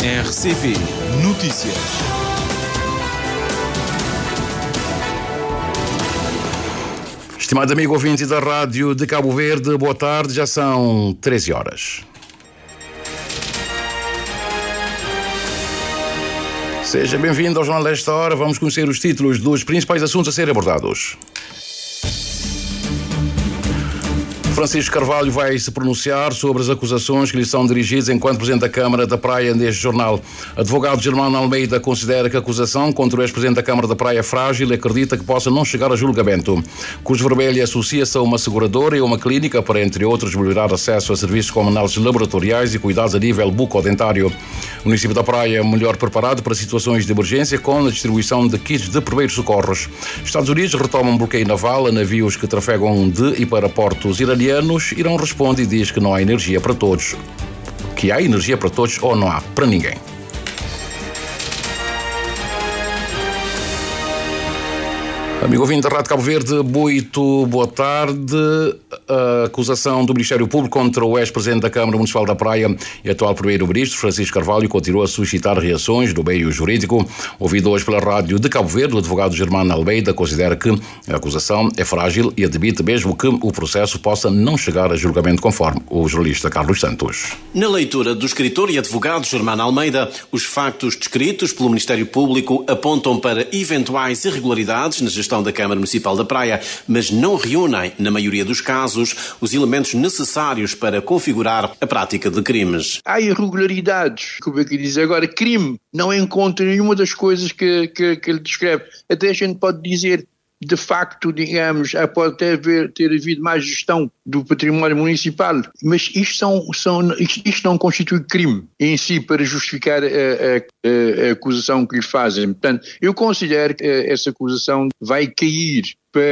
RCV Notícias. Estimado amigo ouvinte da Rádio de Cabo Verde, boa tarde, já são 13 horas. Seja bem-vindo ao Jornal desta hora. Vamos conhecer os títulos dos principais assuntos a serem abordados. Francisco Carvalho vai se pronunciar sobre as acusações que lhe são dirigidas enquanto Presidente da Câmara da Praia neste jornal. Advogado Germano Almeida considera que a acusação contra o ex-Presidente da Câmara da Praia é frágil e acredita que possa não chegar a julgamento. Cruz Vermelha associa-se a uma seguradora e a uma clínica para, entre outros, melhorar acesso a serviços como análises laboratoriais e cuidados a nível bucodentário. O município da Praia é melhor preparado para situações de emergência com a distribuição de kits de primeiros socorros. Estados Unidos retomam um bloqueio naval a navios que trafegam de e para portos iranianos. Irão responde e diz que não há energia para todos. Que há energia para todos ou não há para ninguém. Amigo ouvinte da Rádio Cabo Verde, muito boa tarde. A acusação do Ministério Público contra o ex-presidente da Câmara Municipal da Praia e atual primeiro-ministro, Francisco Carvalho, continua a suscitar reações do meio jurídico. Ouvido hoje pela Rádio de Cabo Verde, o advogado Germano Almeida considera que a acusação é frágil e admite mesmo que o processo possa não chegar a julgamento, conforme o jornalista Carlos Santos. Na leitura do escritor e advogado Germano Almeida, os factos descritos pelo Ministério Público apontam para eventuais irregularidades na gestão da Câmara Municipal da Praia, mas não reúnem, na maioria dos casos, os elementos necessários para configurar a prática de crimes. Há irregularidades, como é que diz agora, crime, não encontra nenhuma das coisas que ele descreve. Até a gente pode dizer, de facto, digamos, pode ter havido mais gestão do património municipal, mas isto não constitui crime em si para justificar a acusação que lhe fazem. Portanto, eu considero que essa acusação vai cair,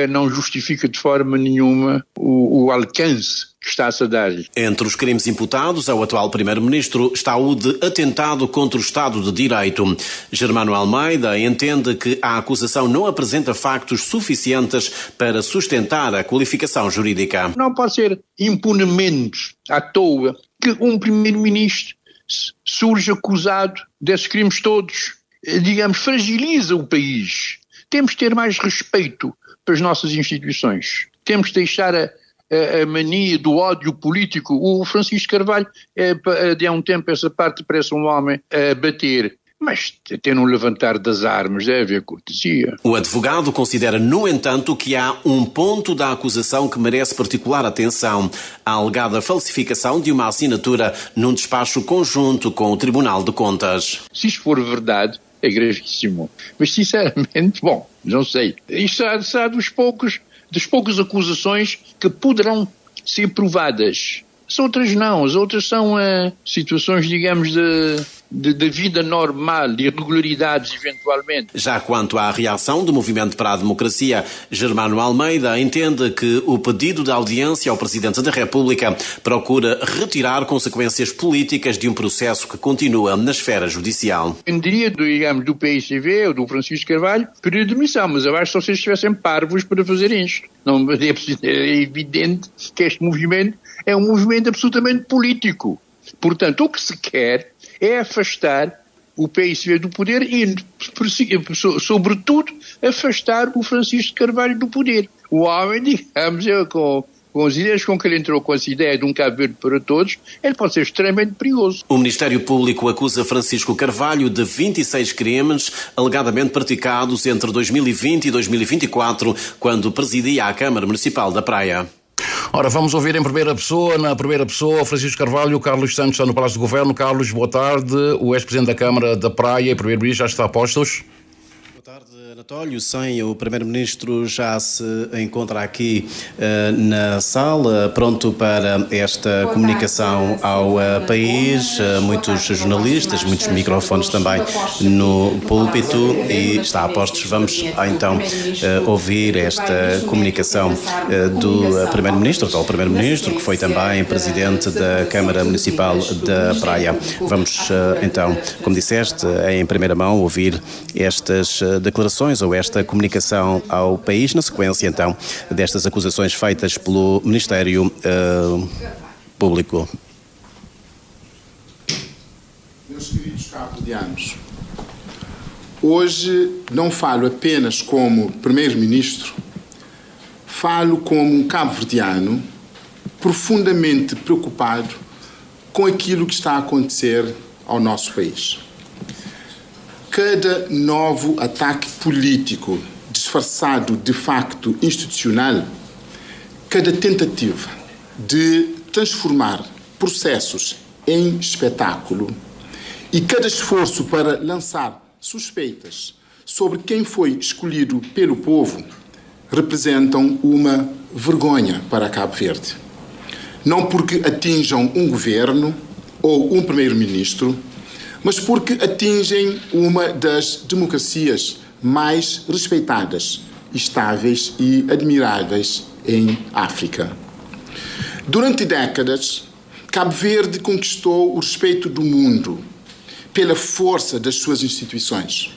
não justifica de forma nenhuma o alcance que está-se a dar. Entre os crimes imputados ao atual Primeiro-Ministro está o de atentado contra o Estado de Direito. Germano Almeida entende que a acusação não apresenta factos suficientes para sustentar a qualificação jurídica. Não pode ser impunemente à toa que um Primeiro-Ministro surge acusado desses crimes todos. Digamos, fragiliza o país. Temos de ter mais respeito para as nossas instituições. Temos de deixar a mania do ódio político. O Francisco Carvalho, de há um tempo, essa parte parece um homem a bater. Mas até no levantar das armas deve haver cortesia. O advogado considera, no entanto, que há um ponto da acusação que merece particular atenção: a alegada falsificação de uma assinatura num despacho conjunto com o Tribunal de Contas. Se isto for verdade, é gravíssimo. Mas, sinceramente, não sei. Isto será das poucas acusações que poderão ser provadas. As outras não. As outras são situações, digamos, de vida normal, de irregularidades, eventualmente. Já quanto à reação do Movimento para a Democracia, Germano Almeida entende que o pedido de audiência ao Presidente da República procura retirar consequências políticas de um processo que continua na esfera judicial. Eu diria, digamos, do PICV ou do Francisco Carvalho, pedir demissão, mas eu acho que se vocês estivessem parvos para fazer isto. Não, é evidente que este movimento é um movimento absolutamente político. Portanto, o que se quer é afastar o PICV do poder e, sobretudo, afastar o Francisco Carvalho do poder. O homem, digamos, com as ideias com que ele entrou, com essa ideia de um Cabo Verde para todos, ele pode ser extremamente perigoso. O Ministério Público acusa Francisco Carvalho de 26 crimes alegadamente praticados entre 2020 e 2024, quando presidia a Câmara Municipal da Praia. Ora, vamos ouvir em primeira pessoa, na primeira pessoa, o Francisco Carvalho. O Carlos Santos está no Palácio do Governo. Carlos, boa tarde. O ex-presidente da Câmara da Praia e primeiro-ministro já está a postos? Boa tarde, Anatólio. Sim, o primeiro-ministro já se encontra aqui na sala, pronto para esta comunicação ao país. Muitos jornalistas, muitos microfones também no púlpito e está a postos. Vamos então ouvir esta comunicação do primeiro-ministro, atual primeiro-ministro, que foi também presidente da Câmara Municipal da Praia. Vamos então, como disseste, em primeira mão ouvir estas declarações ou esta comunicação ao país, na sequência então destas acusações feitas pelo Ministério Público. Meus queridos cabo-verdianos, hoje não falo apenas como primeiro-ministro, falo como um cabo-verdiano profundamente preocupado com aquilo que está a acontecer ao nosso país. Cada novo ataque político disfarçado de facto institucional, cada tentativa de transformar processos em espetáculo e cada esforço para lançar suspeitas sobre quem foi escolhido pelo povo representam uma vergonha para Cabo Verde. Não porque atinjam um governo ou um primeiro-ministro, mas porque atingem uma das democracias mais respeitadas, estáveis e admiráveis em África. Durante décadas, Cabo Verde conquistou o respeito do mundo pela força das suas instituições,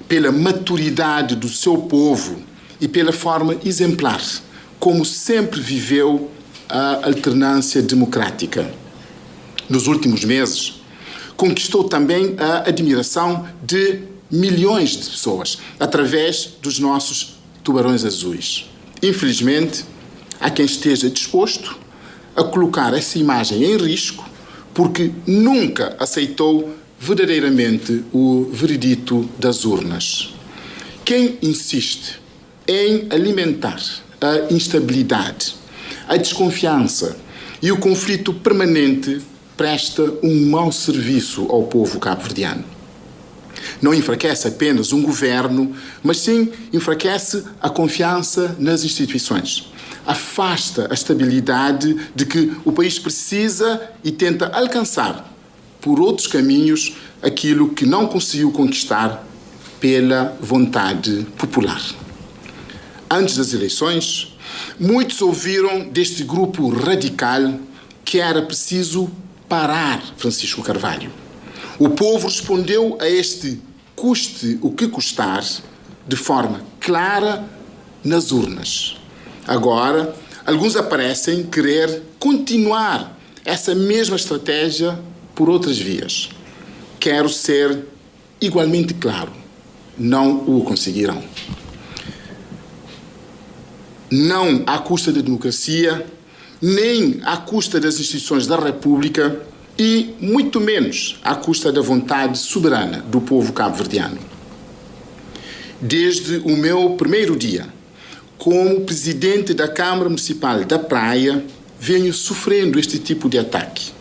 pela maturidade do seu povo e pela forma exemplar como sempre viveu a alternância democrática. Nos últimos meses, conquistou também a admiração de milhões de pessoas através dos nossos tubarões azuis. Infelizmente, há quem esteja disposto a colocar essa imagem em risco porque nunca aceitou verdadeiramente o veredito das urnas. Quem insiste em alimentar a instabilidade, a desconfiança e o conflito permanente presta um mau serviço ao povo cabo-verdiano. Não enfraquece apenas um governo, mas sim enfraquece a confiança nas instituições. Afasta a estabilidade de que o país precisa e tenta alcançar, por outros caminhos, aquilo que não conseguiu conquistar pela vontade popular. Antes das eleições, muitos ouviram deste grupo radical que era preciso parar Francisco Carvalho. O povo respondeu a este custe o que custar de forma clara nas urnas. Agora, alguns parecem querer continuar essa mesma estratégia por outras vias. Quero ser igualmente claro, não o conseguirão. Não à custa da democracia, nem à custa das instituições da República e, muito menos, à custa da vontade soberana do povo cabo-verdiano. Desde o meu primeiro dia, como presidente da Câmara Municipal da Praia, venho sofrendo este tipo de ataque.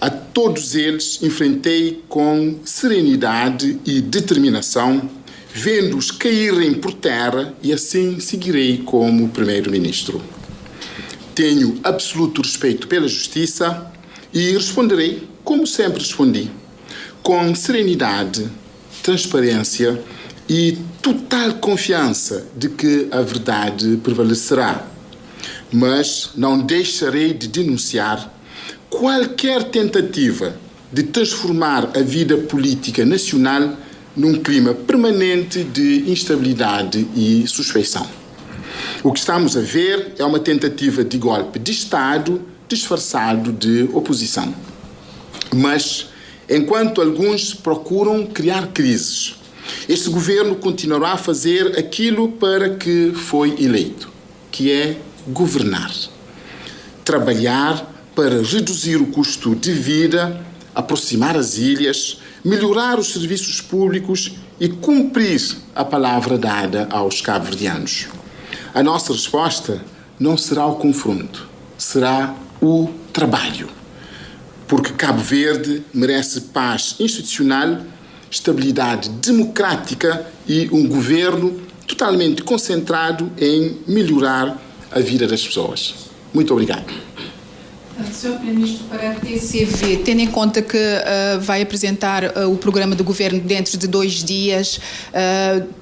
A todos eles enfrentei com serenidade e determinação, vendo-os caírem por terra e assim seguirei como primeiro-ministro. Tenho absoluto respeito pela justiça e responderei, como sempre respondi, com serenidade, transparência e total confiança de que a verdade prevalecerá. Mas não deixarei de denunciar qualquer tentativa de transformar a vida política nacional num clima permanente de instabilidade e suspeição. O que estamos a ver é uma tentativa de golpe de Estado disfarçado de oposição. Mas, enquanto alguns procuram criar crises, este governo continuará a fazer aquilo para que foi eleito, que é governar. Trabalhar para reduzir o custo de vida, aproximar as ilhas, melhorar os serviços públicos e cumprir a palavra dada aos cabo-verdianos. A nossa resposta não será o confronto, será o trabalho. Porque Cabo Verde merece paz institucional, estabilidade democrática e um governo totalmente concentrado em melhorar a vida das pessoas. Muito obrigado. Sr. Primeiro-Ministro, para a TCV, tendo em conta que vai apresentar o programa do governo dentro de 2 dias,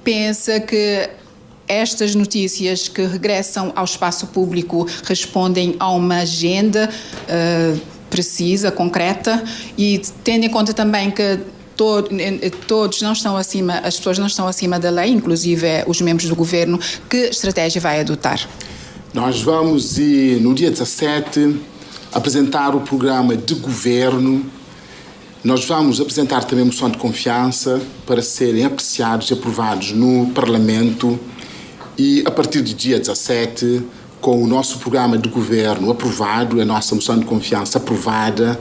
pensa que estas notícias que regressam ao espaço público respondem a uma agenda precisa, concreta, e tendo em conta também que todos não estão acima, as pessoas não estão acima da lei, inclusive os membros do governo, que estratégia vai adotar? Nós vamos, no dia 17, apresentar o programa de governo Nós vamos apresentar também moção de confiança para serem apreciados e aprovados no Parlamento e, a partir do dia 17, com o nosso programa de governo aprovado, a nossa moção de confiança aprovada,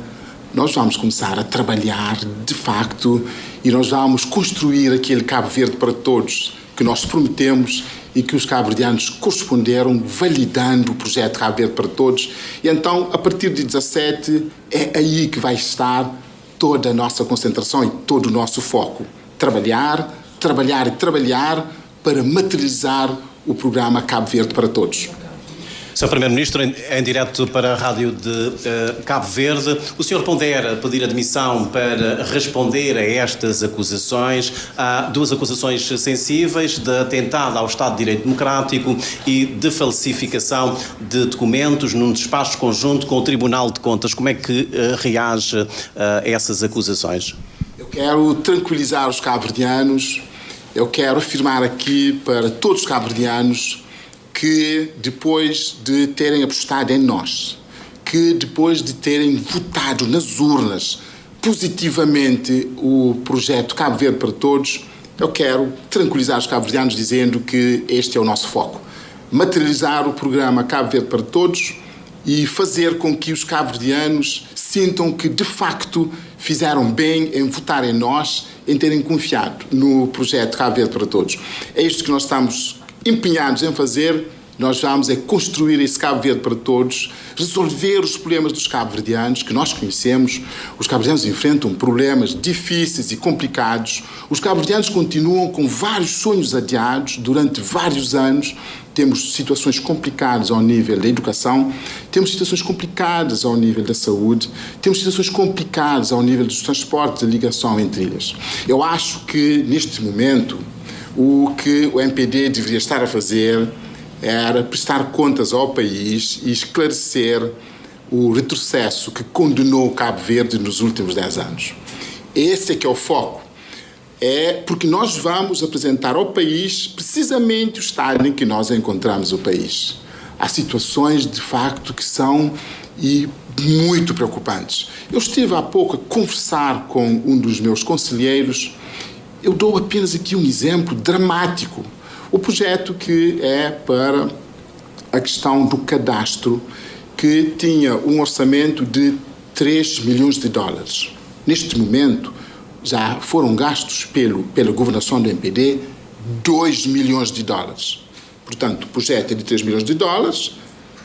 nós vamos começar a trabalhar, de facto, e nós vamos construir aquele Cabo Verde para todos que nós prometemos e que os cabo-verdianos corresponderam, validando o projeto Cabo Verde para todos. E então, a partir de 17, é aí que vai estar toda a nossa concentração e todo o nosso foco. Trabalhar, trabalhar e trabalhar para materializar o programa Cabo Verde para todos. Sr. Primeiro-Ministro, em direto para a Rádio de Cabo Verde, o senhor pondera pedir admissão para responder a estas acusações. Há duas acusações sensíveis de atentado ao Estado de Direito Democrático e de falsificação de documentos num despacho conjunto com o Tribunal de Contas. Como é que reage a essas acusações? Eu quero tranquilizar os cabo-verdianos, eu quero afirmar aqui para todos os cabo-verdianos que depois de terem apostado em nós, que depois de terem votado nas urnas positivamente o projeto Cabo Verde para Todos, eu quero tranquilizar os cabo-verdianos dizendo que este é o nosso foco. Materializar o programa Cabo Verde para Todos e fazer com que os cabo-verdianos sintam que, de facto, fizeram bem em votar em nós, em terem confiado no projeto Cabo Verde para Todos. É isto que nós estamos empenhados em fazer. Nós vamos construir esse Cabo Verde para todos, resolver os problemas dos cabo-verdianos que nós conhecemos. Os cabo-verdianos enfrentam problemas difíceis e complicados. Os cabo-verdianos continuam com vários sonhos adiados durante vários anos. Temos situações complicadas ao nível da educação, temos situações complicadas ao nível da saúde, temos situações complicadas ao nível dos transportes, da ligação entre ilhas. Eu acho que, neste momento, o que o MPD deveria estar a fazer era prestar contas ao país e esclarecer o retrocesso que condenou o Cabo Verde nos últimos 10 anos. Esse é que é o foco. É porque nós vamos apresentar ao país precisamente o estado em que nós encontramos o país. Há situações, de facto, que são muito preocupantes. Eu estive há pouco a conversar com um dos meus conselheiros. Eu dou apenas aqui um exemplo dramático. O projeto que é para a questão do cadastro, que tinha um orçamento de 3 milhões de dólares. Neste momento, já foram gastos pela governação do MPD 2 milhões de dólares. Portanto, o projeto é de 3 milhões de dólares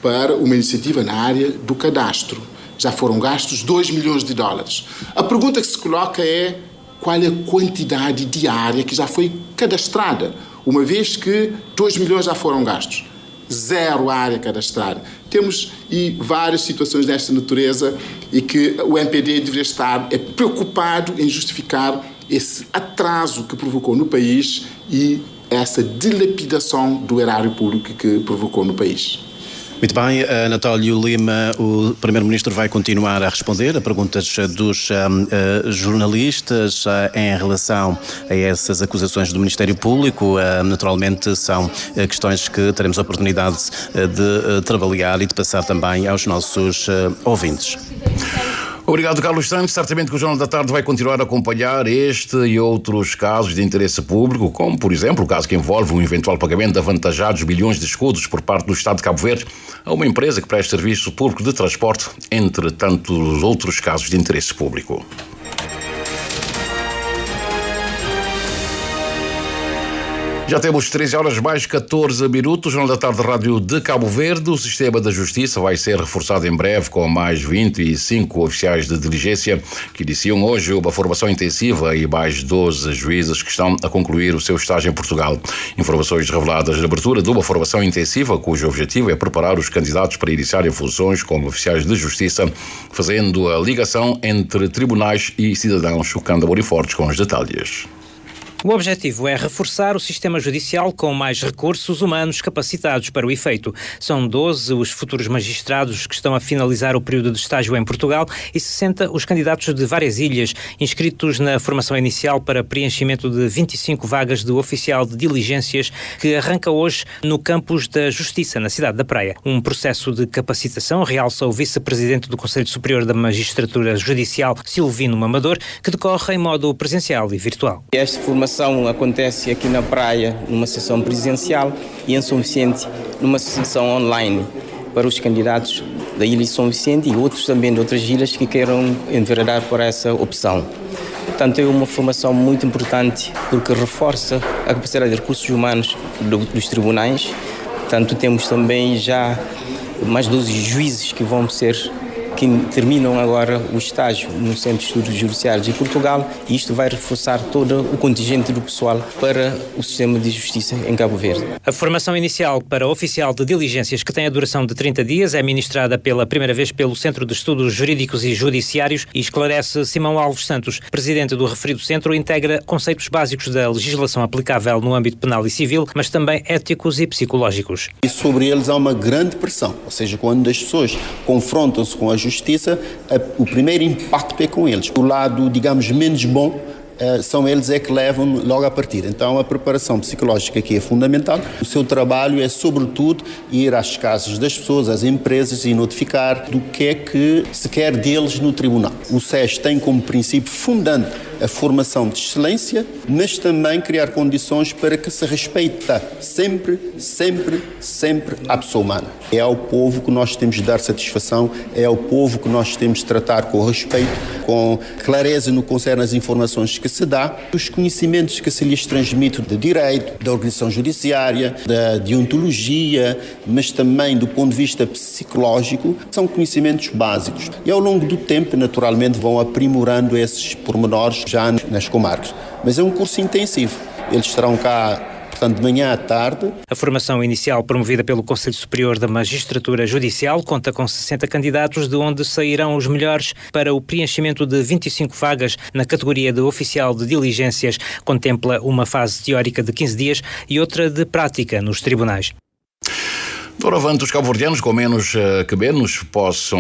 para uma iniciativa na área do cadastro. Já foram gastos 2 milhões de dólares. A pergunta que se coloca é: qual é a quantidade diária que já foi cadastrada? Uma vez que 2 milhões já foram gastos. 0 área cadastrada. Temos várias situações desta natureza e que o MPD deveria estar preocupado em justificar esse atraso que provocou no país e essa dilapidação do erário público que provocou no país. Muito bem, António Lima, o Primeiro-Ministro vai continuar a responder a perguntas dos jornalistas em relação a essas acusações do Ministério Público. Naturalmente são questões que teremos a oportunidade de trabalhar e de passar também aos nossos ouvintes. Obrigado, Carlos Santos. Certamente que o Jornal da Tarde vai continuar a acompanhar este e outros casos de interesse público, como, por exemplo, o caso que envolve um eventual pagamento de avantajados bilhões de escudos por parte do Estado de Cabo Verde a uma empresa que presta serviço público de transporte, entre tantos outros casos de interesse público. Já temos 13 horas mais 14 minutos, Jornal da Tarde Rádio de Cabo Verde. O sistema da justiça vai ser reforçado em breve com mais 25 oficiais de diligência que iniciam hoje uma formação intensiva e mais 12 juízes que estão a concluir o seu estágio em Portugal. Informações reveladas na abertura de uma formação intensiva cujo objetivo é preparar os candidatos para iniciarem funções como oficiais de justiça, fazendo a ligação entre tribunais e cidadãos. O Cândido Morifortes com os detalhes. O objetivo é reforçar o sistema judicial com mais recursos humanos capacitados para o efeito. São 12 os futuros magistrados que estão a finalizar o período de estágio em Portugal e 60 os candidatos de várias ilhas inscritos na formação inicial para preenchimento de 25 vagas de oficial de diligências que arranca hoje no campus da Justiça, na cidade da Praia. Um processo de capacitação, realça o vice-presidente do Conselho Superior da Magistratura Judicial, Silvino Mamador, que decorre em modo presencial e virtual. Esta formação acontece aqui na Praia, numa sessão presencial, e em São Vicente, numa sessão online, para os candidatos da Ilha de São Vicente e outros também de outras ilhas que queiram enveredar por essa opção. Portanto, é uma formação muito importante porque reforça a capacidade de recursos humanos dos tribunais. Portanto, temos também já mais 12 juízes que terminam agora o estágio no Centro de Estudos Judiciários de Portugal, e isto vai reforçar todo o contingente do pessoal para o sistema de justiça em Cabo Verde. A formação inicial para oficial de diligências, que tem a duração de 30 dias, é ministrada pela primeira vez pelo Centro de Estudos Jurídicos e Judiciários e esclarece Simão Alves Santos, presidente do referido centro, integra conceitos básicos da legislação aplicável no âmbito penal e civil, mas também éticos e psicológicos. E sobre eles há uma grande pressão, ou seja, quando as pessoas confrontam-se com a justiça, o primeiro impacto é com eles. O lado, digamos, menos bom, são eles que levam logo a partir. Então a preparação psicológica aqui é fundamental. O seu trabalho é, sobretudo, ir às casas das pessoas, às empresas, e notificar do que é que se quer deles no tribunal. O SES tem como princípio fundante a formação de excelência, mas também criar condições para que se respeita sempre a pessoa humana. É ao povo que nós temos de dar satisfação, é ao povo que nós temos de tratar com respeito, com clareza no que concerne às informações que se dá, os conhecimentos que se lhes transmite de direito, da organização judiciária, da deontologia, mas também do ponto de vista psicológico, são conhecimentos básicos. E ao longo do tempo, naturalmente, vão aprimorando esses pormenores já nas comarcas. Mas é um curso intensivo. Eles estarão cá, portanto, de manhã à tarde. A formação inicial, promovida pelo Conselho Superior da Magistratura Judicial, conta com 60 candidatos, de onde sairão os melhores para o preenchimento de 25 vagas na categoria de oficial de diligências. Contempla uma fase teórica de 15 dias e outra de prática nos tribunais. Doravante, os cabo-verdianos com menos posses,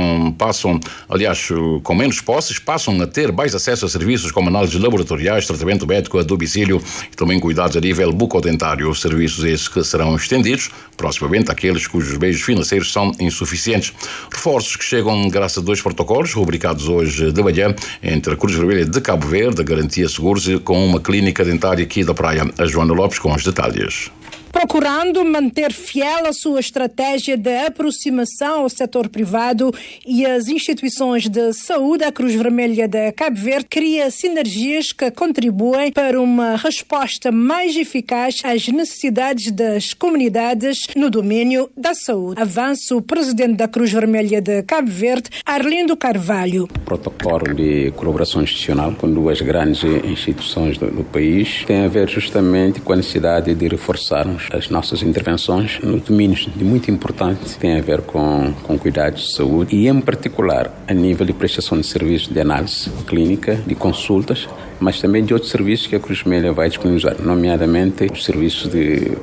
passam a ter mais acesso a serviços como análises laboratoriais, tratamento médico a domicílio e também cuidados a nível bucodentário. Os serviços esses que serão estendidos proximamente àqueles cujos meios financeiros são insuficientes. Reforços que chegam graças a 2 protocolos rubricados hoje de manhã entre a Cruz Vermelha de Cabo Verde, a Garantia Seguros, e com uma clínica dentária aqui da Praia. A Joana Lopes com os detalhes. Procurando manter fiel a sua estratégia de aproximação ao setor privado e às instituições de saúde, a Cruz Vermelha de Cabo Verde cria sinergias que contribuem para uma resposta mais eficaz às necessidades das comunidades no domínio da saúde. Avança o presidente da Cruz Vermelha de Cabo Verde, Arlindo Carvalho. Protocolo de colaboração institucional com 2 grandes instituições do país tem a ver justamente com a necessidade de reforçarmos as nossas intervenções nos domínios de muito importante, tem a ver com cuidados de saúde e, em particular, a nível de prestação de serviços de análise clínica, de consultas, mas também de outros serviços que a Cruz Vermelha vai disponibilizar, nomeadamente os serviços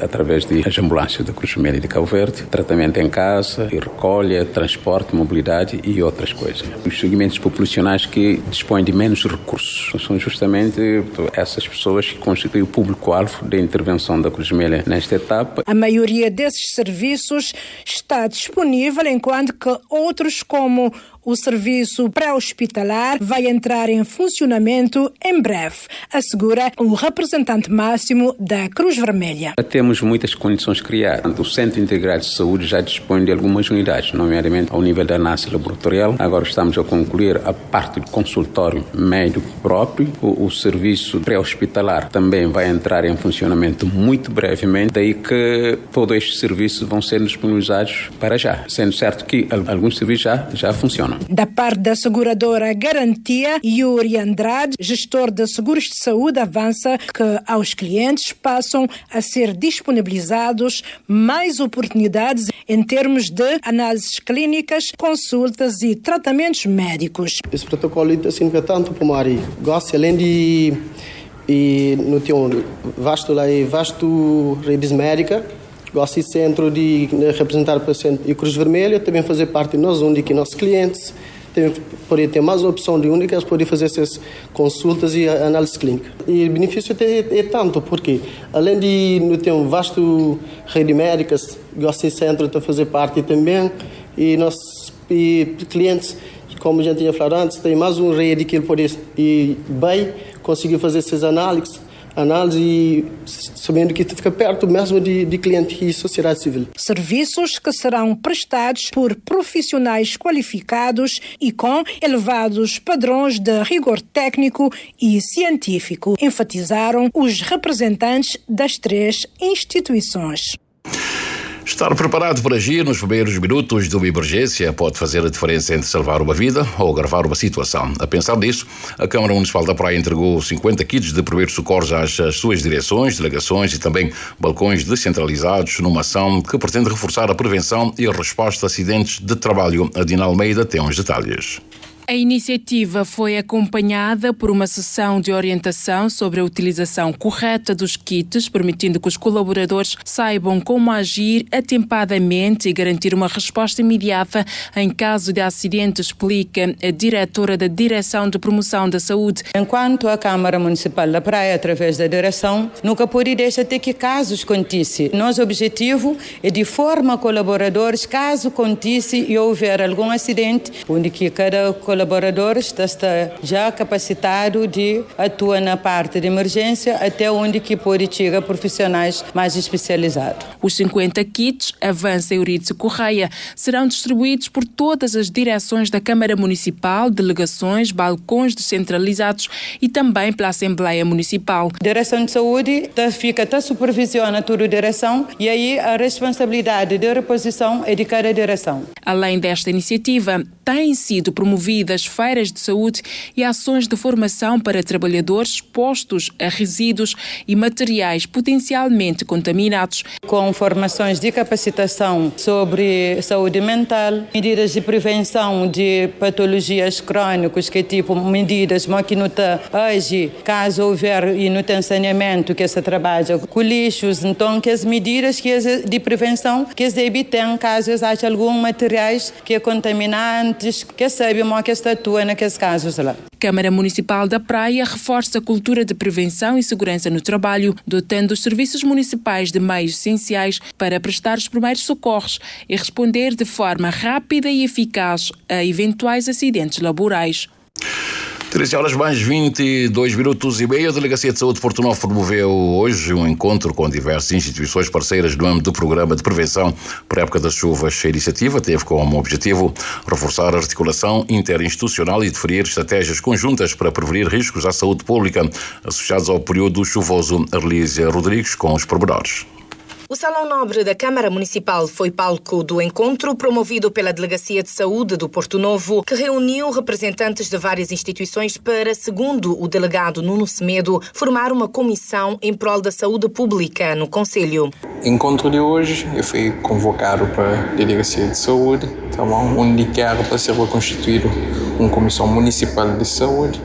através das ambulâncias da Cruz Vermelha de Cabo Verde, tratamento em casa, recolha, transporte, mobilidade e outras coisas. Os segmentos populacionais que dispõem de menos recursos são justamente essas pessoas que constituem o público-alvo da intervenção da Cruz Vermelha nesta etapa. A maioria desses serviços está disponível, enquanto que outros, como o serviço pré-hospitalar, vai entrar em funcionamento em breve, assegura o representante máximo da Cruz Vermelha. Temos muitas condições criadas. O Centro Integrado de Saúde já dispõe de algumas unidades, nomeadamente ao nível da análise laboratorial. Agora estamos a concluir a parte do consultório médico próprio. O serviço pré-hospitalar também vai entrar em funcionamento muito brevemente, daí que todos estes serviços vão ser disponibilizados para já, sendo certo que alguns serviços já funcionam. Da parte da seguradora Garantia, Yuri Andrade, gestor de seguros de saúde, avança que aos clientes passam a ser disponibilizados mais oportunidades em termos de análises clínicas, consultas e tratamentos médicos. Esse protocolo significa tanto para o Mari, além de E não tem vasto redes médicas, gosto de centro de representar o paciente e Cruz Vermelha, também fazer parte de nós, onde que nossos clientes poder ter mais opção de onde que eles podem fazer essas consultas e análise clínica. E o benefício é tanto, porque além de não ter vasto rede médicas, gosto de centro de fazer parte também, e nossos clientes, como a gente tinha falado antes, tem mais uma rede que ele pode ir bem, conseguir fazer essas análises e sabendo que fica perto mesmo de cliente e sociedade civil. Serviços que serão prestados por profissionais qualificados e com elevados padrões de rigor técnico e científico, enfatizaram os representantes das 3 instituições. Estar preparado para agir nos primeiros minutos de uma emergência pode fazer a diferença entre salvar uma vida ou agravar uma situação. A pensar nisso, a Câmara Municipal da Praia entregou 50 kits de primeiros socorros às suas direções, delegações e também balcões descentralizados numa ação que pretende reforçar a prevenção e a resposta a acidentes de trabalho. A Dina Almeida tem uns detalhes. A iniciativa foi acompanhada por uma sessão de orientação sobre a utilização correta dos kits, permitindo que os colaboradores saibam como agir atempadamente e garantir uma resposta imediata em caso de acidente, explica a diretora da Direção de Promoção da Saúde. Enquanto a Câmara Municipal da Praia, através da direção, nunca pode deixar de que casos aconteçam. Nosso objetivo é de formar colaboradores caso aconteça e houver algum acidente, onde que cada colaborador está já capacitado de atuar na parte de emergência até onde que pode chegar profissionais mais especializados. Os 50 kits, avança Eurídice Correia, serão distribuídos por todas as direções da Câmara Municipal, delegações, balcões descentralizados e também pela Assembleia Municipal. A Direção de Saúde supervisiona toda a direção e aí a responsabilidade de reposição é de cada direção. Além desta iniciativa, têm sido promovidas feiras de saúde e ações de formação para trabalhadores expostos a resíduos e materiais potencialmente contaminados. Com formações de capacitação sobre saúde mental, medidas de prevenção de patologias crônicas, que tipo medidas que não age, caso houver e não tem saneamento, que se trabalha com lixos, então que as medidas de prevenção que se evitam caso haja algum materiais que é contaminantes, que sabem que se atua naqueles casos lá. Câmara Municipal da Praia reforça a cultura de prevenção e segurança no trabalho, dotando os serviços municipais de meios essenciais para prestar os primeiros socorros e responder de forma rápida e eficaz a eventuais acidentes laborais. 13h22 a Delegacia de Saúde de Porto Novo promoveu hoje um encontro com diversas instituições parceiras no âmbito do Programa de Prevenção para a época das chuvas. A iniciativa teve como objetivo reforçar a articulação interinstitucional e definir estratégias conjuntas para prevenir riscos à saúde pública associados ao período chuvoso. Arlísia Rodrigues com os pormenores. O Salão Nobre da Câmara Municipal foi palco do encontro promovido pela Delegacia de Saúde do Porto Novo, que reuniu representantes de várias instituições para, segundo o delegado Nuno Semedo, formar uma comissão em prol da saúde pública no Conselho. Encontro de hoje, eu fui convocado para a Delegacia de Saúde, onde quer para ser constituído uma comissão municipal de saúde,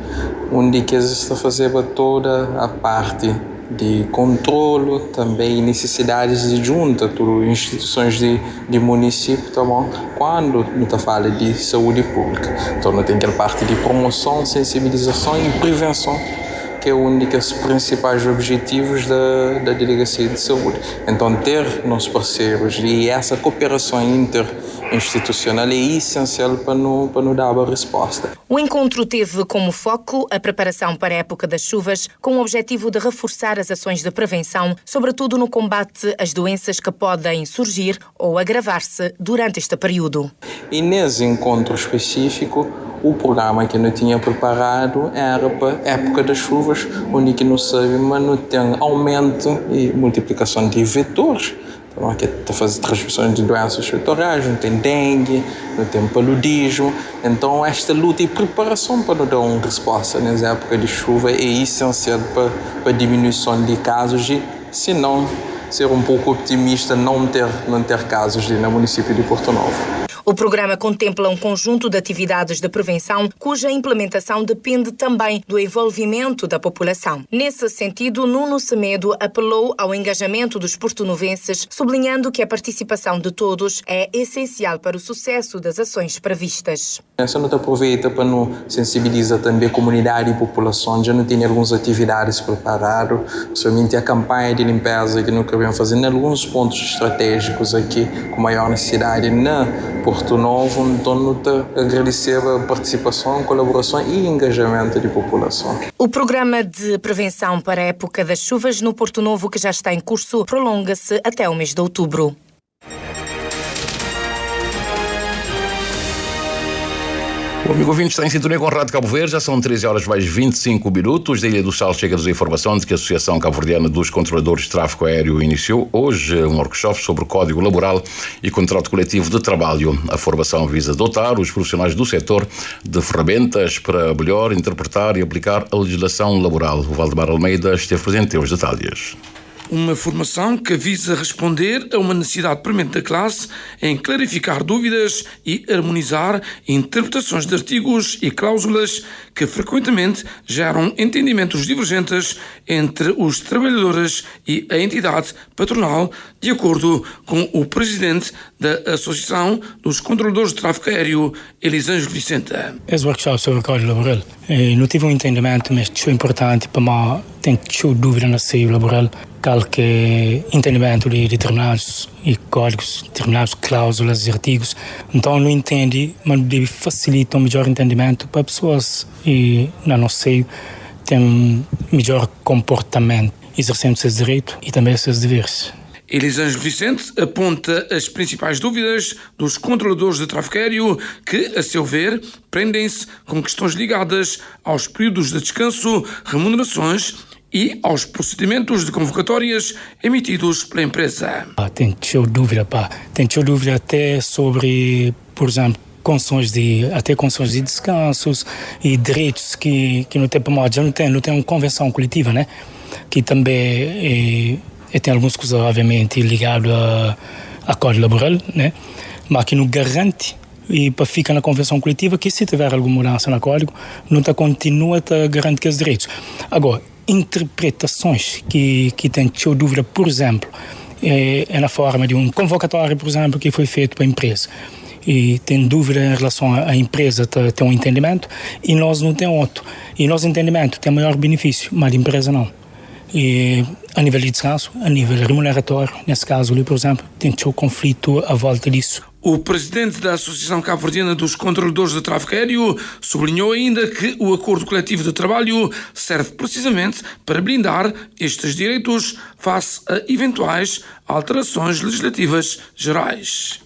onde quer está fazer toda a parte de controlo, também necessidades de junta, tudo instituições de município, quando não fala de saúde pública. Então, não tem aquela parte de promoção, sensibilização e prevenção, que é um dos principais objetivos da Delegacia de Saúde. Então, ter nossos parceiros e essa cooperação interinstitucional é essencial para nos dar a resposta. O encontro teve como foco a preparação para a época das chuvas, com o objetivo de reforçar as ações de prevenção, sobretudo no combate às doenças que podem surgir ou agravar-se durante este período. E nesse encontro específico, o programa que eu tinha preparado era para a época das chuvas, onde que não sabe, mas não tem aumento e multiplicação de vetores. Então, aqui está fazendo transmissões de doenças vetoriais, não tem dengue, não tem paludismo. Então, esta luta e preparação para dar uma resposta nessa época de chuva é essencial para a diminuição de casos e, se não ser um pouco otimista, não ter casos no município de Porto Novo. O programa contempla um conjunto de atividades de prevenção cuja implementação depende também do envolvimento da população. Nesse sentido, Nuno Semedo apelou ao engajamento dos portonovenses, sublinhando que a participação de todos é essencial para o sucesso das ações previstas. Essa nota aproveita para nos sensibilizar também a comunidade e a população. Já não tem algumas atividades preparadas, principalmente a campanha de limpeza que nós queremos fazer em alguns pontos estratégicos aqui com maior necessidade na Porto Novo. Então, nós agradecer a participação, colaboração e engajamento da população. O programa de prevenção para a época das chuvas no Porto Novo, que já está em curso, prolonga-se até o mês de outubro. O amigo ouvinte está em sintonia com a Rádio Cabo Verde, já são 13h25. Da Ilha do Sal chega-nos a informação de que a Associação Cabo-Verdiana dos Controladores de Tráfego Aéreo iniciou hoje um workshop sobre o Código Laboral e Contrato Coletivo de Trabalho. A formação visa dotar os profissionais do setor de ferramentas para melhor interpretar e aplicar a legislação laboral. O Valdemar Almeida esteve presente em os detalhes. Uma formação que visa responder a uma necessidade premente da classe em clarificar dúvidas e harmonizar interpretações de artigos e cláusulas que frequentemente geram entendimentos divergentes entre os trabalhadores e a entidade patronal, de acordo com o presidente da Associação dos Controladores de Tráfego Aéreo, Elisângelo Vicente. Esse workshop sobre o Código Laboral não tive um entendimento, mas é importante para mim, tem dúvida na lei laboral, qualquer entendimento de determinados códigos, determinadas cláusulas e artigos. Então, não entende, mas deve facilitar um melhor entendimento para pessoas e, não sei, tem melhor comportamento, exercendo seus direitos e também seus deveres. Elisângelo Vicente aponta as principais dúvidas dos controladores de tráfego aéreo que, a seu ver, prendem-se com questões ligadas aos períodos de descanso, remunerações e aos procedimentos de convocatórias emitidos pela empresa. Tem dúvida até sobre, por exemplo, condições de descansos e direitos que não tem para nós, já não tem uma convenção coletiva, né? Que também tem algumas coisas, obviamente, ligadas a código laboral, né? Mas que não garante e para ficar na convenção coletiva que se tiver alguma mudança no código, não continua a garantir os direitos. Agora, interpretações que tem dúvida, por exemplo, é na forma de um convocatório, por exemplo, que foi feito para a empresa. E tem dúvida em relação à empresa ter um entendimento e nós não temos outro. E nosso entendimento tem maior benefício, mas a empresa não. E a nível de descanso, a nível remuneratório, nesse caso ali, por exemplo, tem um conflito à volta disso. O presidente da Associação Cabo-Verdiana dos Controladores de Tráfego Aéreo sublinhou ainda que o acordo coletivo de trabalho serve precisamente para blindar estes direitos face a eventuais alterações legislativas gerais.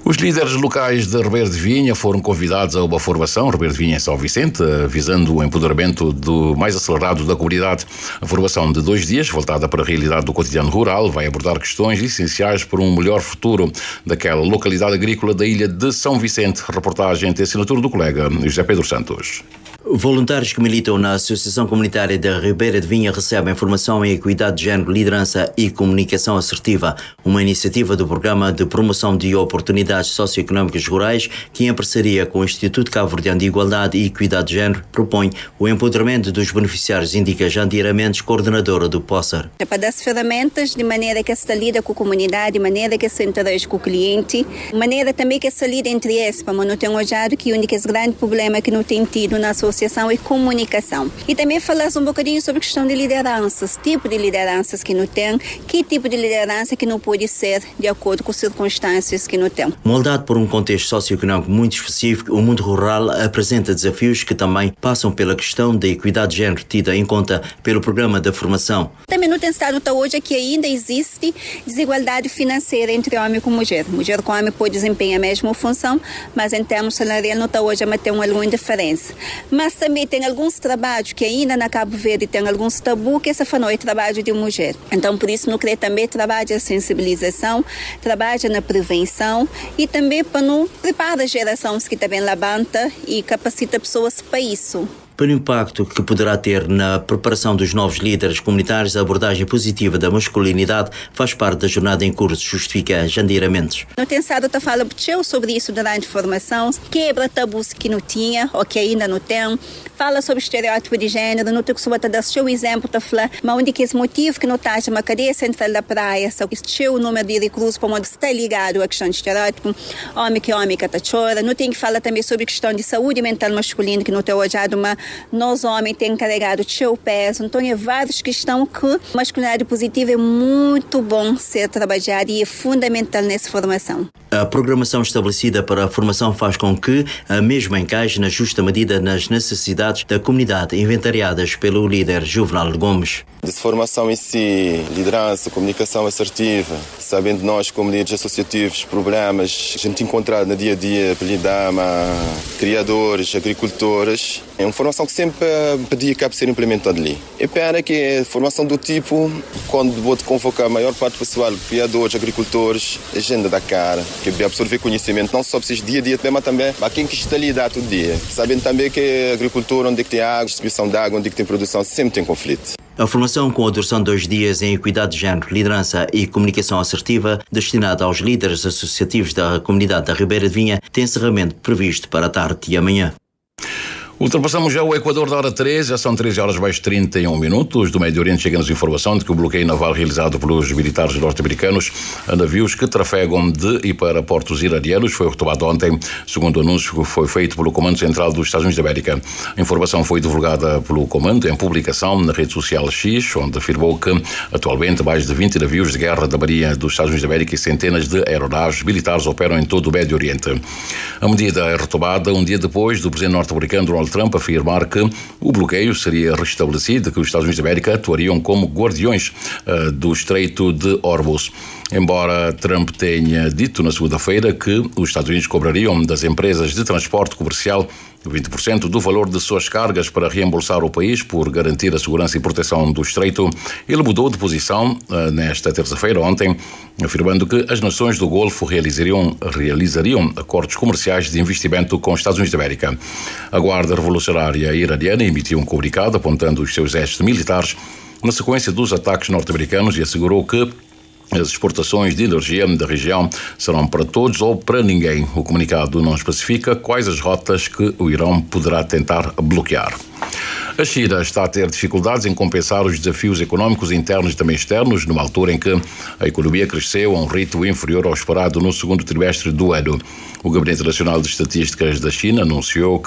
Os líderes locais de Ribeiro de Vinha foram convidados a uma formação, Ribeiro de Vinha em São Vicente, visando o empoderamento mais acelerado da comunidade. A formação de 2 dias, voltada para a realidade do cotidiano rural, vai abordar questões essenciais para um melhor futuro daquela localidade agrícola da ilha de São Vicente. Reportagem de assinatura do colega José Pedro Santos. Voluntários que militam na Associação Comunitária da Ribeira de Vinha recebem formação em equidade de género, liderança e comunicação assertiva, uma iniciativa do Programa de Promoção de Oportunidades Socioeconómicas Rurais que, em parceria com o Instituto Cabo-Verdiano de Igualdade e Equidade de Género, propõe o empoderamento dos beneficiários, indica Jandira Mendes, coordenadora do POSSER. É para dar ferramentas de maneira que se lida com a comunidade, de maneira que se interage com o cliente, de maneira também que se lida entre eles, para não ter olhado que o único grande problema que não tem tido na associação e comunicação. E também falar um bocadinho sobre a questão de lideranças, tipo de lideranças que não tem, que tipo de liderança que não pode ser de acordo com as circunstâncias que não tem. Moldado por um contexto socioeconómico muito específico, o mundo rural apresenta desafios que também passam pela questão da equidade de género tida em conta pelo programa da formação. Também não tem estado até hoje que ainda existe desigualdade financeira entre homem e mulher. Mulher com homem pode desempenhar a mesma função, mas em termos salariais não está hoje a ter alguma diferença. Mas também tem alguns trabalhos que ainda na Cabo Verde tem alguns tabus que essa não é trabalho de mulher. Então, por isso, não queria também trabalhar a sensibilização, trabalhar na prevenção e também para não preparar as gerações que também levanta e capacita pessoas para isso. Pelo impacto que poderá ter na preparação dos novos líderes comunitários, a abordagem positiva da masculinidade faz parte da jornada em curso, justifica Jandira Mendes. Não tem estado a falar sobre isso durante a formação, quebra tabus que não tinha ou que ainda não tem, fala sobre estereótipo de gênero, não tem que só dar seu exemplo, tá falando, mas onde que esse motivo que não está na cadeia central da praia, só que o número de reclusos para onde está ligado à questão de estereótipo, homem que tá chora, não tem que falar também sobre questão de saúde mental masculina, que não tem olhado, mas nós homens tem carregado seu peso, então é várias questões que masculinidade positiva é muito bom ser trabalhado e é fundamental nessa formação. A programação estabelecida para a formação faz com que a mesma encaixe na justa medida nas necessidades da comunidade inventariadas pelo líder Juvenal Gomes. De formação em si, liderança, comunicação assertiva, sabendo nós como líderes associativos, programas, a gente encontrar no dia a dia, lidar criadores, agricultores, é uma formação que sempre pedia que ser implementada ali. E pena que a formação do tipo, quando vou convocar a maior parte do pessoal, criadores, agricultores, a agenda da cara, que absorver conhecimento, não só precisa dia a dia, mas também a quem que está a lidar todo dia. Sabendo também que a agricultura, onde é que tem água, distribuição de água, onde é que tem produção, sempre tem conflito. A formação com a duração de 2 dias em equidade de género, liderança e comunicação assertiva, destinada aos líderes associativos da comunidade da Ribeira de Vinha, tem encerramento previsto para a tarde de amanhã. Ultrapassamos já o Equador da hora 13, já são 13 horas mais 31 minutos. Do Médio Oriente chega-nos informação de que o bloqueio naval realizado pelos militares norte-americanos a navios que trafegam de e para portos iranianos foi retomado ontem, segundo o anúncio que foi feito pelo Comando Central dos Estados Unidos da América. A informação foi divulgada pelo Comando em publicação na rede social X, onde afirmou que atualmente mais de 20 navios de guerra da Marinha dos Estados Unidos da América e centenas de aeronaves militares operam em todo o Médio Oriente. A medida é retomada um dia depois do presidente norte-americano Donald Trump afirmar que o bloqueio seria restabelecido, que os Estados Unidos da América atuariam como guardiões do Estreito de Hormuz. Embora Trump tenha dito na segunda-feira que os Estados Unidos cobrariam das empresas de transporte comercial 20% do valor de suas cargas para reembolsar o país por garantir a segurança e proteção do Estreito, ele mudou de posição nesta terça-feira, ontem, afirmando que as nações do Golfo realizariam acordos comerciais de investimento com os Estados Unidos da América. A Guarda Revolucionária Iraniana emitiu um comunicado apontando os seus gestos militares na sequência dos ataques norte-americanos e assegurou que as exportações de energia da região serão para todos ou para ninguém. O comunicado não especifica quais as rotas que o Irão poderá tentar bloquear. A China está a ter dificuldades em compensar os desafios económicos internos e também externos, numa altura em que a economia cresceu a um ritmo inferior ao esperado no segundo trimestre do ano. O Gabinete Nacional de Estatísticas da China anunciou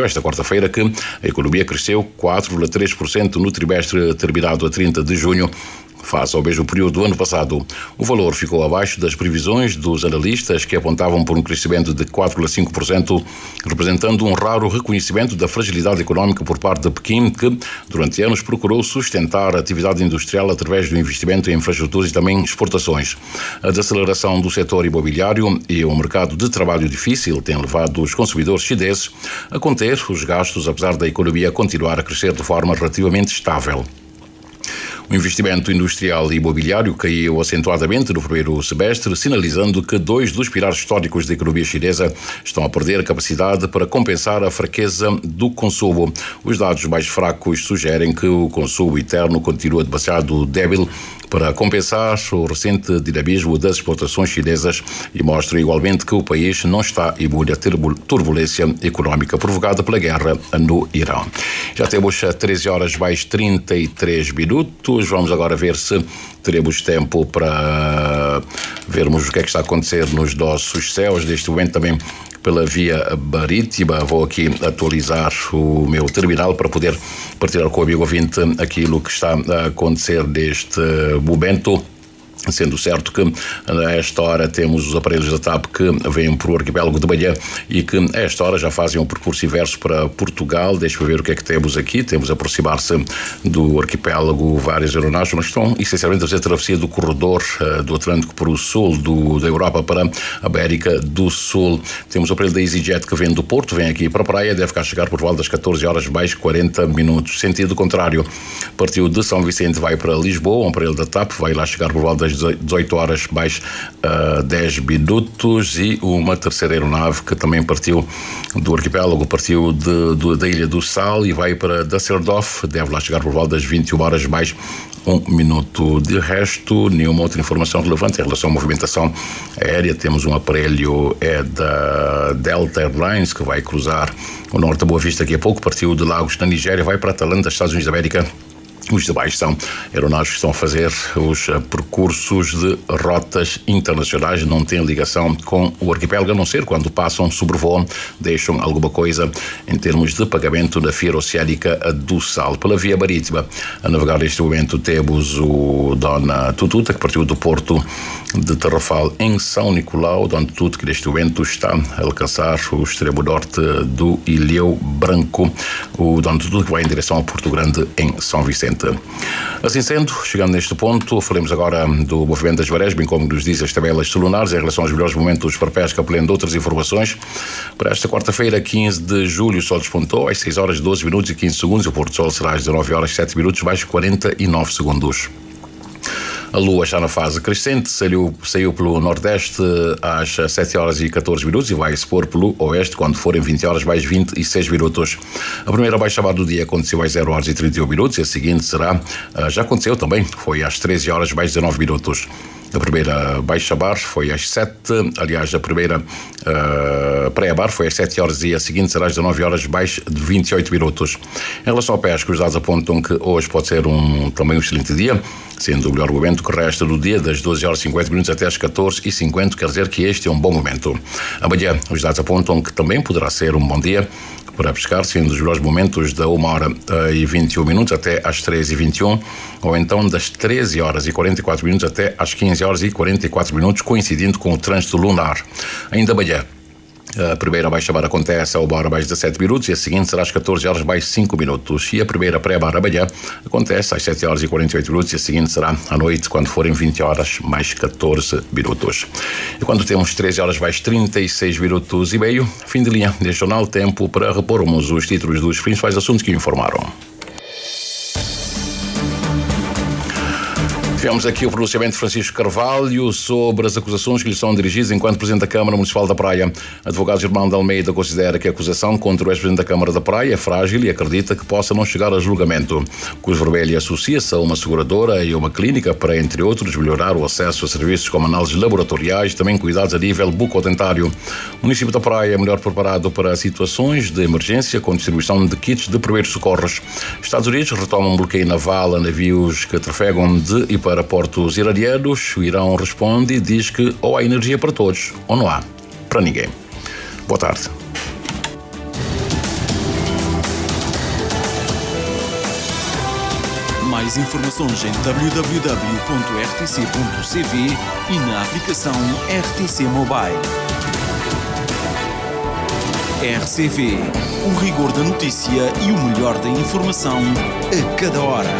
esta quarta-feira que a economia cresceu 4,3% no trimestre terminado a 30 de junho, face ao mesmo período do ano passado. O valor ficou abaixo das previsões dos analistas, que apontavam por um crescimento de 4,5%, representando um raro reconhecimento da fragilidade económica por parte de Pequim, que durante anos procurou sustentar a atividade industrial através do investimento em infraestruturas e também exportações. A desaceleração do setor imobiliário e o mercado de trabalho difícil têm levado os consumidores chineses a conter os gastos, apesar da economia continuar a crescer de forma relativamente estável. O investimento industrial e imobiliário caiu acentuadamente no primeiro semestre, sinalizando que 2 dos pilares históricos da economia chinesa estão a perder capacidade para compensar a fraqueza do consumo. Os dados mais fracos sugerem que o consumo interno continua demasiado débil para compensar o recente dinamismo das exportações chinesas e mostram igualmente que o país não está imune à turbulência económica provocada pela guerra no Irão. Já temos 13 horas mais 33 minutos. Vamos agora ver se teremos tempo para vermos o que é que está a acontecer nos nossos céus. Neste momento também pela via marítima. Vou aqui atualizar o meu terminal para poder partilhar com o amigo ouvinte aquilo que está a acontecer neste momento. Sendo certo que a esta hora temos os aparelhos da TAP que vêm para o arquipélago de manhã e que a esta hora já fazem um percurso inverso para Portugal. Deixa-me ver o que é que temos aqui. Temos a aproximar-se do arquipélago várias aeronaves, mas estão essencialmente a fazer a travessia do corredor do Atlântico para o sul da Europa para a América do Sul. Temos o aparelho da EasyJet que vem do Porto, vem aqui para a praia, deve cá chegar por volta das 14 horas mais 40 minutos. Sentido contrário, partiu de São Vicente, vai para Lisboa, um aparelho da TAP, vai lá chegar por volta das às 18 horas mais 10 minutos, e uma terceira aeronave que também partiu do arquipélago, partiu da Ilha do Sal e vai para Düsseldorf, deve lá chegar por volta das 21 horas mais 1 minuto. De resto, nenhuma outra informação relevante em relação à movimentação aérea. Temos um aparelho da Delta Airlines que vai cruzar o norte da Boa Vista daqui a pouco, partiu de Lagos, na Nigéria, vai para Atlanta, Estados Unidos da América. Os demais são aeronaves que estão a fazer os percursos de rotas internacionais, não têm ligação com o arquipélago, a não ser quando passam, sobrevoam, deixam alguma coisa em termos de pagamento na Feira Oceânica do Sal. Pela via marítima, a navegar neste momento temos o Dona Tututa, que partiu do porto de Tarrafal em São Nicolau. Dona Tututa, que neste momento está a alcançar o extremo norte do Ilhéu Branco. O Dona Tututa que vai em direção ao Porto Grande em São Vicente. Assim sendo, chegando neste ponto, falemos agora do movimento das marés, bem como nos diz as tabelas solunares em relação aos melhores momentos para pesca, pleno de outras informações. Para esta quarta-feira, 15 de julho, o sol despontou às 6 horas 12 minutos e 15 segundos, o pôr do sol será às 19 horas 7 minutos mais 49 segundos. A lua já na fase crescente, saiu pelo nordeste às 7 horas e 14 minutos e vai se pôr pelo oeste quando forem 20 horas mais 26 minutos. A primeira baixa-mar do dia aconteceu às 0 horas e 31 minutos e a seguinte será, já aconteceu também, foi às 13 horas mais 19 minutos. A primeira baixa-mar foi às 7, aliás, a primeira pré-bar foi às 7 horas e a seguinte será às 19 horas mais de 28 minutos. Em relação ao pesca, os dados apontam que hoje pode ser também um excelente dia, sendo o melhor momento que resta do dia, das 12 horas e 50 minutos até às 14h50, quer dizer que este é um bom momento. Amanhã, os dados apontam que também poderá ser um bom dia para pescar, sendo os melhores momentos da 1 hora e 21 minutos até às 13h21, ou então das 13 horas e 44 minutos até às 15 horas e 44 minutos, coincidindo com o trânsito lunar. Ainda amanhã, a primeira baixa-mar acontece a 1 hora mais 17 minutos e a seguinte será às 14 horas mais 5 minutos. E a primeira pré-bar amanhã acontece às 7 horas e 48 minutos e a seguinte será à noite, quando forem 20 horas mais 14 minutos. E quando temos 13 horas mais 36 minutos e meio, fim de linha deste jornal, tempo para repormos os títulos dos principais assuntos que informaram. Tivemos aqui o pronunciamento de Francisco Carvalho sobre as acusações que lhe são dirigidas enquanto Presidente da Câmara Municipal da Praia. Advogado Germano de Almeida considera que a acusação contra o ex-Presidente da Câmara da Praia é frágil e acredita que possa não chegar a julgamento. Cruz Vermelha associa-se a uma seguradora e uma clínica para, entre outros, melhorar o acesso a serviços como análises laboratoriais, também cuidados a nível bucodentário. O município da Praia é melhor preparado para situações de emergência com distribuição de kits de primeiros socorros. Estados Unidos retomam um bloqueio naval a navios que trafegam de e para portos iranianos. O Irão responde e diz que ou há energia para todos ou não há para ninguém. Boa tarde. Mais informações em www.rtc.cv e na aplicação RTC Mobile. RCV, o rigor da notícia e o melhor da informação a cada hora.